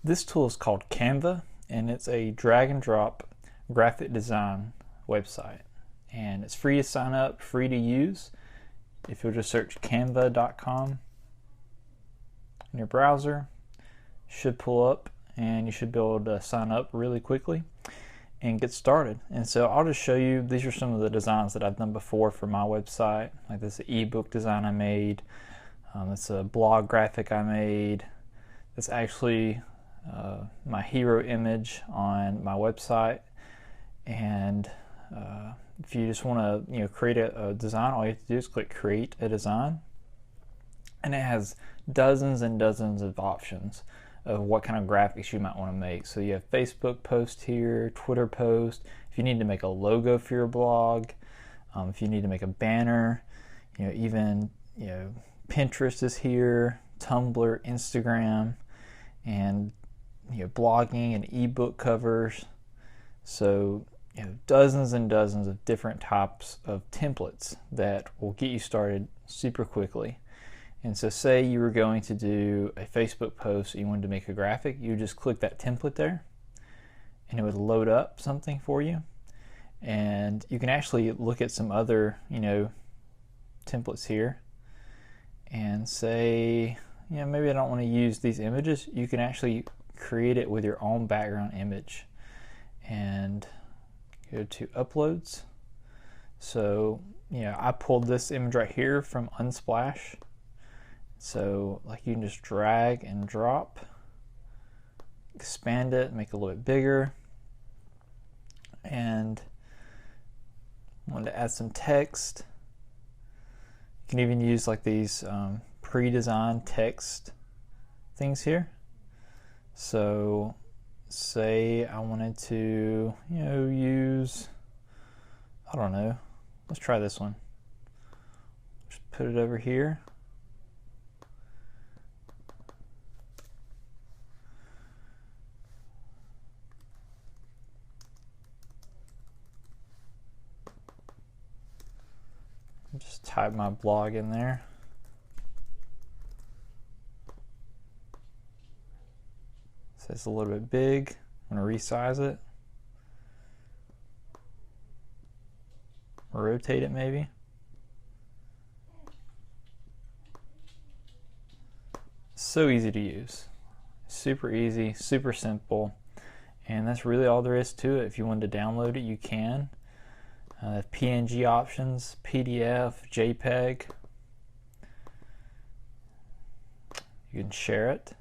This tool is called Canva, and it's a drag and drop graphic design website. And it's free to sign up, free to use. If you'll just search canva.com in your browser, it should pull up and you should be able to sign up really quickly and get started. And so I'll just show you, these are some of the designs that I've done before for my website. Like this ebook design I made, it's a blog graphic I made. It's actually my hero image on my website. And if you just want to create a design, all you have to do is click create a design, and it has dozens and dozens of options of what kind of graphics you might want to make. So you have Facebook post here, Twitter post, if you need to make a logo for your blog, if you need to make a banner, even Pinterest is here, Tumblr, Instagram, and blogging and ebook covers. So dozens and dozens of different types of templates that will get you started super quickly. And so say you were going to do a Facebook post, you wanted to make a graphic, you just click that template there and it would load up something for you. And you can actually look at some other templates here and say, maybe I don't want to use these images. You can actually create it with your own background image and go to uploads. So I pulled this image right here from Unsplash. So you can just drag and drop, expand it, make it a little bit bigger, and want to add some text. You can even use these pre-designed text things here. So say I wanted to use, I don't know, let's try this one. Just put it over here. Just type my blog in there. So it's a little bit big. I'm going to resize it. Rotate it maybe. So easy to use. Super easy, super simple. And that's really all there is to it. If you wanted to download it, you can. PNG options, PDF, JPEG. You can share it.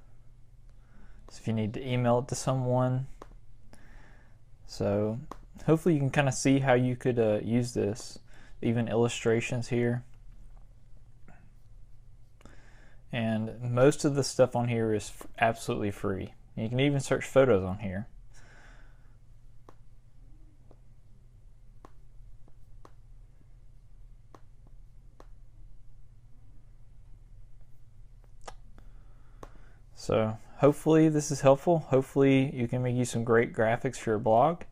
So if you need to email it to someone. So hopefully you can kind of see how you could use this. Even illustrations here. And most of the stuff on here is absolutely free. You can even search photos on here. So hopefully this is helpful. Hopefully you can make you some great graphics for your blog.